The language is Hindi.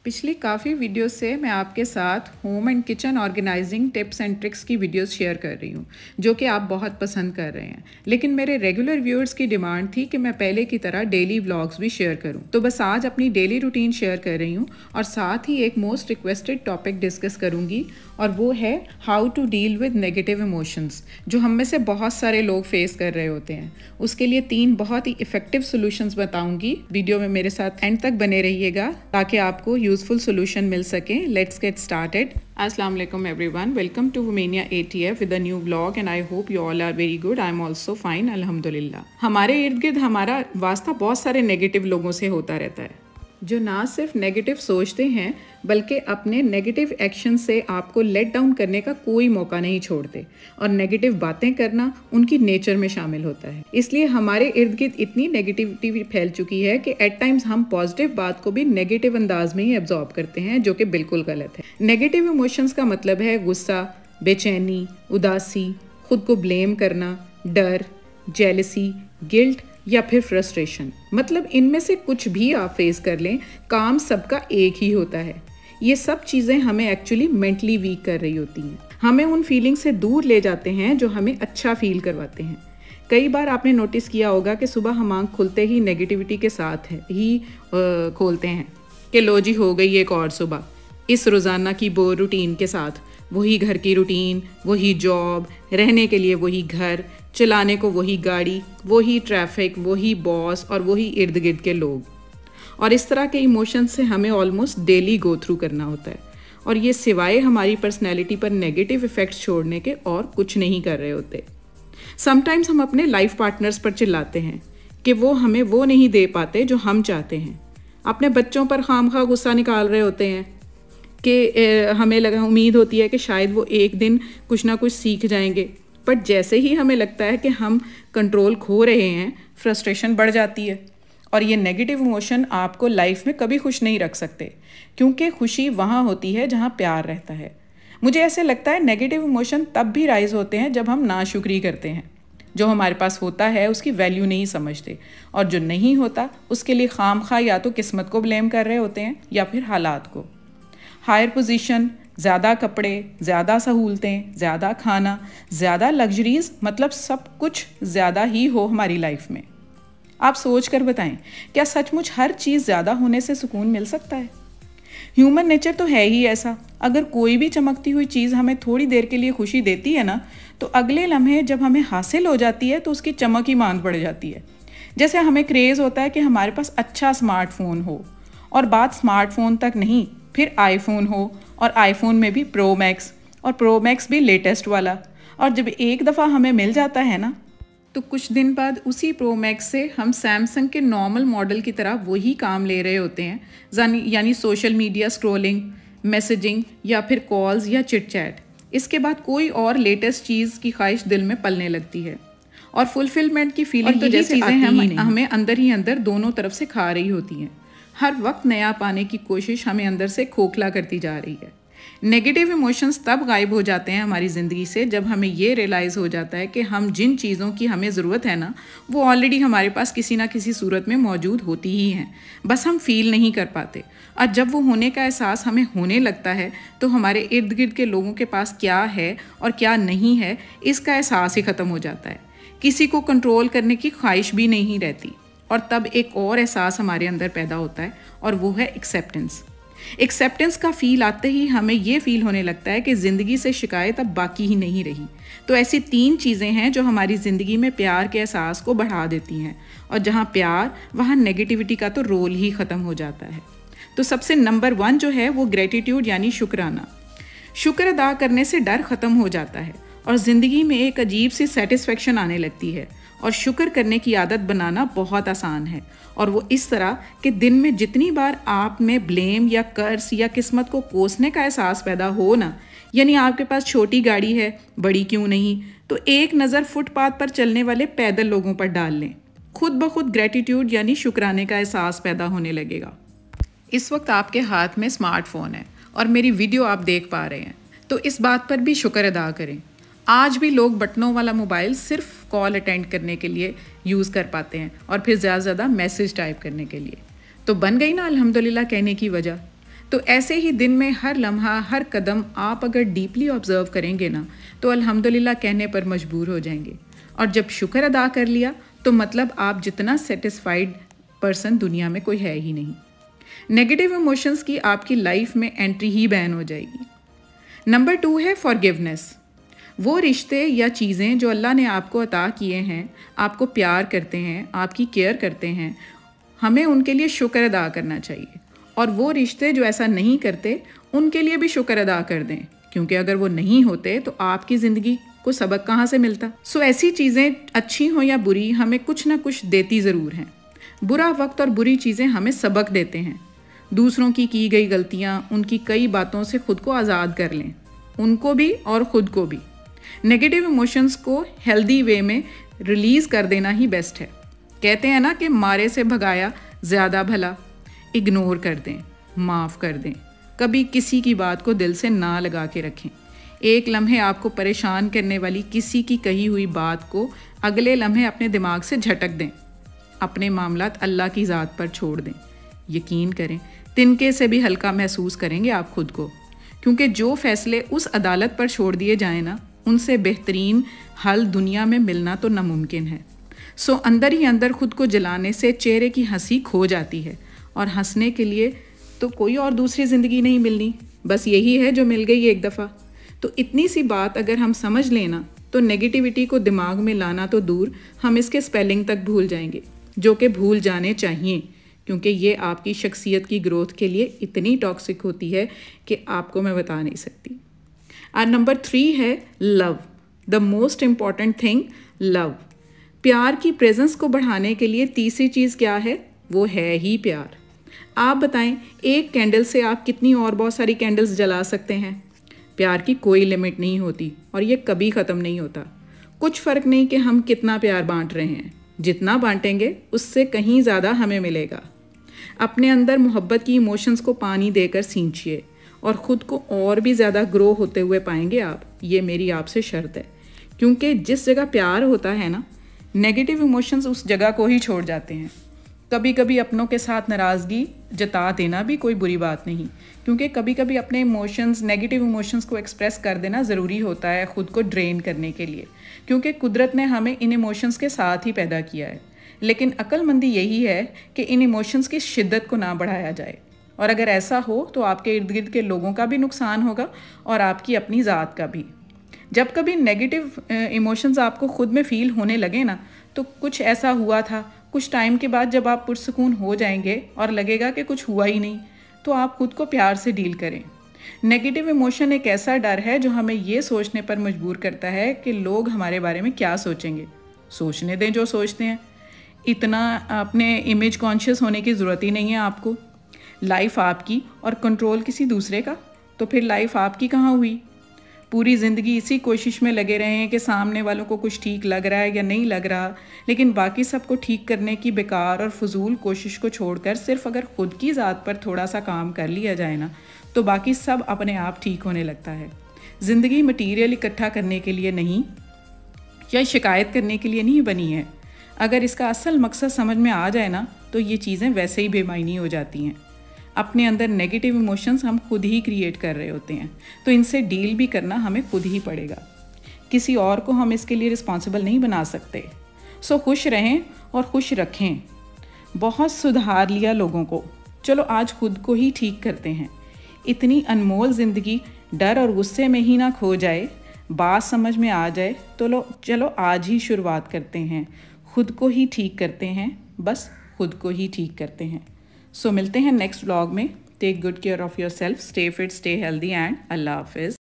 पिछली काफ़ी वीडियोस से मैं आपके साथ home and kitchen organising tips and tricks की वीडियोस शेयर कर रही हूँ जो कि आप बहुत पसंद कर रहे हैं। लेकिन मेरे रेगुलर व्यूअर्स की डिमांड थी कि मैं पहले की तरह डेली व्लॉग्स भी शेयर करूँ, तो बस आज अपनी डेली रूटीन शेयर कर रही हूँ और साथ ही एक मोस्ट रिक्वेस्टेड टॉपिक डिस्कस करूँगी और वो है how to deal with negative emotions, जो हम में से बहुत सारे लोग फेस कर रहे होते हैं। उसके लिए 3 बहुत ही इफेक्टिव सोल्यूशंस बताऊँगी। वीडियो में मेरे साथ एंड तक बने रहिएगा ताकि आपको यूजफुल सोल्यूशन मिल सके। Let's get started. अस्सलाम वालेकुम everyone, welcome to Womenia ATF with a new vlog and I hope you all are very good. I am also fine, अल्हम्दुलिल्लाह। हमारे इर्द गिर्द हमारा वास्ता बहुत सारे नेगेटिव लोगों से होता रहता है जो ना सिर्फ नेगेटिव सोचते हैं बल्कि अपने नेगेटिव एक्शन से आपको लेट डाउन करने का कोई मौका नहीं छोड़ते, और नेगेटिव बातें करना उनकी नेचर में शामिल होता है। इसलिए हमारे इर्द गिर्द इतनी नेगेटिविटी फैल चुकी है कि एट टाइम्स हम पॉजिटिव बात को भी नेगेटिव अंदाज में ही एब्जॉर्ब करते हैं, जो कि बिल्कुल गलत है। नेगेटिव इमोशंस का मतलब है गुस्सा, बेचैनी, उदासी, खुद को ब्लेम करना, डर, जेलसी, गिल्ट या फिर फ्रस्ट्रेशन। मतलब इनमें से कुछ भी आप फेस कर लें, काम सबका एक ही होता है। ये सब चीज़ें हमें एक्चुअली मेंटली वीक कर रही होती हैं, हमें उन फीलिंग से दूर ले जाते हैं जो हमें अच्छा फील करवाते हैं। कई बार आपने नोटिस किया होगा कि सुबह हम आँख खुलते ही नेगेटिविटी के साथ ही खोलते हैं कि लो जी हो गई एक और सुबह, इस रोज़ाना की बोर रूटीन के साथ। वही घर की रूटीन, वही जॉब, रहने के लिए वही घर, चलाने को वही गाड़ी, वही ट्रैफिक, वही बॉस और वही इर्द गिर्द के लोग। और इस तरह के इमोशंस से हमें ऑलमोस्ट डेली गो थ्रू करना होता है, और ये सिवाय हमारी पर्सनैलिटी पर नेगेटिव इफ़ेक्ट्स छोड़ने के और कुछ नहीं कर रहे होते। समटाइम्स हम अपने लाइफ पार्टनर्स पर चिल्लाते हैं कि वो हमें वो नहीं दे पाते जो हम चाहते हैं। अपने बच्चों पर खामखा गुस्सा निकाल रहे होते हैं कि हमें उम्मीद होती है कि शायद वो एक दिन कुछ ना कुछ सीख जाएंगे, बट जैसे ही हमें लगता है कि हम कंट्रोल खो रहे हैं, फ्रस्ट्रेशन बढ़ जाती है। और ये नेगेटिव इमोशन आपको लाइफ में कभी खुश नहीं रख सकते, क्योंकि खुशी वहाँ होती है जहाँ प्यार रहता है। मुझे ऐसे लगता है नेगेटिव इमोशन तब भी राइज होते हैं जब हम नाशुक्री करते हैं। जो हमारे पास होता है उसकी वैल्यू नहीं समझते, और जो नहीं होता उसके लिए खामखा या तो किस्मत को ब्लेम कर रहे होते हैं या फिर हालात को। हायर पोजीशन, ज़्यादा कपड़े, ज़्यादा सहूलतें, ज़्यादा खाना, ज़्यादा लग्जरीज, मतलब सब कुछ ज़्यादा ही हो हमारी लाइफ में। आप सोच कर बताएं, क्या सचमुच हर चीज़ ज़्यादा होने से सुकून मिल सकता है? ह्यूमन नेचर तो है ही ऐसा। अगर कोई भी चमकती हुई चीज़ हमें थोड़ी देर के लिए खुशी देती है ना, तो अगले लम्हे जब हमें हासिल हो जाती है तो उसकी चमक ही मांद पड़ जाती है। जैसे हमें क्रेज़ होता है कि हमारे पास अच्छा स्मार्टफोन हो, और बात स्मार्टफोन तक नहीं, फिर आईफोन हो, और आईफोन में भी प्रो मैक्स, और प्रो मैक्स भी लेटेस्ट वाला। और जब एक दफ़ा हमें मिल जाता है ना, तो कुछ दिन बाद उसी प्रो मैक्स से हम सैमसंग के नॉर्मल मॉडल की तरह वही काम ले रहे होते हैं, यानी सोशल मीडिया स्क्रॉलिंग, मैसेजिंग या फिर कॉल्स या चिट चैट। इसके बाद कोई और लेटेस्ट चीज़ की ख्वाहिश दिल में पलने लगती है, और फुलफिलमेंट की फीलिंग तो जैसे चीज़ें हमें अंदर ही अंदर दोनों तरफ से खा रही होती हैं। हर वक्त नया पाने की कोशिश हमें अंदर से खोखला करती जा रही है। नेगेटिव इमोशंस तब गायब हो जाते हैं हमारी ज़िंदगी से जब हमें ये रियलाइज़ हो जाता है कि हम जिन चीज़ों की हमें ज़रूरत है ना, वो ऑलरेडी हमारे पास किसी ना किसी सूरत में मौजूद होती ही हैं, बस हम फील नहीं कर पाते। और जब वो होने का एहसास हमें होने लगता है तो हमारे इर्द गिर्द के लोगों के पास क्या है और क्या नहीं है, इसका एहसास ही ख़त्म हो जाता है। किसी को कंट्रोल करने की ख्वाहिश भी नहीं रहती, और तब एक और एहसास हमारे अंदर पैदा होता है, और वो है एक्सेप्टेंस। एक्सेप्टेंस का फील आते ही हमें ये फील होने लगता है कि ज़िंदगी से शिकायत अब बाकी ही नहीं रही। तो ऐसी 3 चीज़ें हैं जो हमारी ज़िंदगी में प्यार के एहसास को बढ़ा देती हैं, और जहाँ प्यार वहाँ नेगेटिविटी का तो रोल ही ख़त्म हो जाता है। तो सबसे नंबर 1 जो है वो ग्रेटिट्यूड यानी शुक्राना। शुक्र अदा करने से डर ख़त्म हो जाता है और ज़िंदगी में एक अजीब सी सेटिस्फेक्शन आने लगती है, और शुक्र करने की आदत बनाना बहुत आसान है। और वो इस तरह कि दिन में जितनी बार आप में ब्लेम या कर्स या किस्मत को कोसने का एहसास पैदा हो ना, यानी आपके पास छोटी गाड़ी है, बड़ी क्यों नहीं, तो एक नज़र फुटपाथ पर चलने वाले पैदल लोगों पर डाल लें। खुद ब खुद ग्रेटिट्यूड यानी शुक्राने का एहसास पैदा होने लगेगा। इस वक्त आपके हाथ में स्मार्टफोन है और मेरी वीडियो आप देख पा रहे हैं, तो इस बात पर भी शुक्र अदा करें। आज भी लोग बटनों वाला मोबाइल सिर्फ कॉल अटेंड करने के लिए यूज़ कर पाते हैं, और फिर ज़्यादा से ज़्यादा मैसेज टाइप करने के लिए। तो बन गई ना अल्हम्दुलिल्लाह कहने की वजह। तो ऐसे ही दिन में हर लम्हा, हर कदम आप अगर डीपली ऑब्ज़र्व करेंगे ना, तो अल्हम्दुलिल्लाह कहने पर मजबूर हो जाएंगे। और जब शुक्र अदा कर लिया तो मतलब आप जितना सेटिस्फाइड पर्सन दुनिया में कोई है ही नहीं। नेगेटिव इमोशंस की आपकी लाइफ में एंट्री ही बैन हो जाएगी। नंबर 2 है फॉरगिवनेस। वो रिश्ते या चीज़ें जो अल्लाह ने आपको अता किए हैं, आपको प्यार करते हैं, आपकी केयर करते हैं, हमें उनके लिए शुक्र अदा करना चाहिए। और वो रिश्ते जो ऐसा नहीं करते, उनके लिए भी शुक्र अदा कर दें, क्योंकि अगर वो नहीं होते तो आपकी ज़िंदगी को सबक कहाँ से मिलता। सो ऐसी चीज़ें अच्छी हों या बुरी, हमें कुछ ना कुछ देती ज़रूर हैं। बुरा वक्त और बुरी चीज़ें हमें सबक देते हैं। दूसरों की गई गलतियाँ, उनकी कई बातों से खुद को आज़ाद कर लें, उनको भी और ख़ुद को भी। नेगेटिव इमोशंस को हेल्दी वे में रिलीज़ कर देना ही बेस्ट है। कहते हैं ना कि मारे से भगाया ज़्यादा भला। इग्नोर कर दें, माफ़ कर दें, कभी किसी की बात को दिल से ना लगा के रखें। एक लम्हे आपको परेशान करने वाली किसी की कही हुई बात को अगले लम्हे अपने दिमाग से झटक दें। अपने मामलात अल्लाह की ज़ात पर छोड़ दें। यकीन करें, तिनके से भी हल्का महसूस करेंगे आप खुद को, क्योंकि जो फ़ैसले उस अदालत पर छोड़ दिए जाएँ ना, उनसे बेहतरीन हल दुनिया में मिलना तो नामुमकिन है। सो अंदर ही अंदर खुद को जलाने से चेहरे की हंसी खो जाती है, और हंसने के लिए तो कोई और दूसरी ज़िंदगी नहीं मिलनी, बस यही है जो मिल गई एक दफ़ा। तो इतनी सी बात अगर हम समझ लेना, तो नेगेटिविटी को दिमाग में लाना तो दूर, हम इसके स्पेलिंग तक भूल जाएंगे, जो कि भूल जाने चाहिए, क्योंकि ये आपकी शख्सियत की ग्रोथ के लिए इतनी टॉक्सिक होती है कि आपको मैं बता नहीं सकती। और नंबर 3 है love. The most important thing, love. प्यार की प्रेजेंस को बढ़ाने के लिए तीसरी चीज़ क्या है? वो है ही प्यार। आप बताएं, एक कैंडल से आप कितनी और बहुत सारी कैंडल्स जला सकते हैं। प्यार की कोई लिमिट नहीं होती और ये कभी ख़त्म नहीं होता। कुछ फ़र्क नहीं कि हम कितना प्यार बांट रहे हैं, जितना बांटेंगे उससे कहीं ज़्यादा हमें मिलेगा। अपने अंदर मोहब्बत की इमोशंस को पानी देकर सींचिए और ख़ुद को और भी ज़्यादा ग्रो होते हुए पाएंगे आप। ये मेरी आपसे शर्त है, क्योंकि जिस जगह प्यार होता है ना, नेगेटिव इमोशंस उस जगह को ही छोड़ जाते हैं। कभी कभी अपनों के साथ नाराज़गी जता देना भी कोई बुरी बात नहीं, क्योंकि कभी कभी अपने इमोशंस, नेगेटिव इमोशंस को एक्सप्रेस कर देना ज़रूरी होता है ख़ुद को ड्रेन करने के लिए, क्योंकि कुदरत ने हमें इन इमोशंस के साथ ही पैदा किया है। लेकिन अक्लमंदी यही है कि इन इमोशंस की शिद्दत को ना बढ़ाया जाए, और अगर ऐसा हो तो आपके इर्द गिर्द के लोगों का भी नुकसान होगा और आपकी अपनी ज़ात का भी। जब कभी नेगेटिव इमोशंस आपको ख़ुद में फ़ील होने लगे ना, तो कुछ ऐसा हुआ था, कुछ टाइम के बाद जब आप पुरसुकून हो जाएंगे और लगेगा कि कुछ हुआ ही नहीं, तो आप खुद को प्यार से डील करें। नेगेटिव इमोशन एक ऐसा डर है जो हमें ये सोचने पर मजबूर करता है कि लोग हमारे बारे में क्या सोचेंगे। सोचने दें जो सोचते हैं, इतना अपने इमेज कॉन्शियस होने की ज़रूरत ही नहीं है आपको। लाइफ आपकी और कंट्रोल किसी दूसरे का, तो फिर लाइफ आपकी कहाँ हुई। पूरी ज़िंदगी इसी कोशिश में लगे रहे हैं कि सामने वालों को कुछ ठीक लग रहा है या नहीं लग रहा, लेकिन बाकी सबको ठीक करने की बेकार और फजूल कोशिश को छोड़कर सिर्फ अगर ख़ुद की ज़ात पर थोड़ा सा काम कर लिया जाए ना, तो बाकी सब अपने आप ठीक होने लगता है। ज़िंदगी मटीरियल इकट्ठा करने के लिए नहीं या शिकायत करने के लिए नहीं बनी है। अगर इसका असल मकसद समझ में आ जाए ना, तो ये चीज़ें वैसे ही बेमायनी हो जाती हैं। अपने अंदर नेगेटिव इमोशंस हम खुद ही क्रिएट कर रहे होते हैं, तो इनसे डील भी करना हमें खुद ही पड़ेगा। किसी और को हम इसके लिए रिस्पॉन्सिबल नहीं बना सकते। सो खुश रहें और खुश रखें। बहुत सुधार लिया लोगों को, चलो आज खुद को ही ठीक करते हैं। इतनी अनमोल ज़िंदगी डर और गुस्से में ही ना खो जाए। बात समझ में आ जाए तो चलो आज ही शुरुआत करते हैं, खुद को ही ठीक करते हैं, बस खुद को ही ठीक करते हैं। सो मिलते हैं नेक्स्ट व्लॉग में। Take good care of yourself, stay fit, stay healthy and अल्लाह हाफिज़।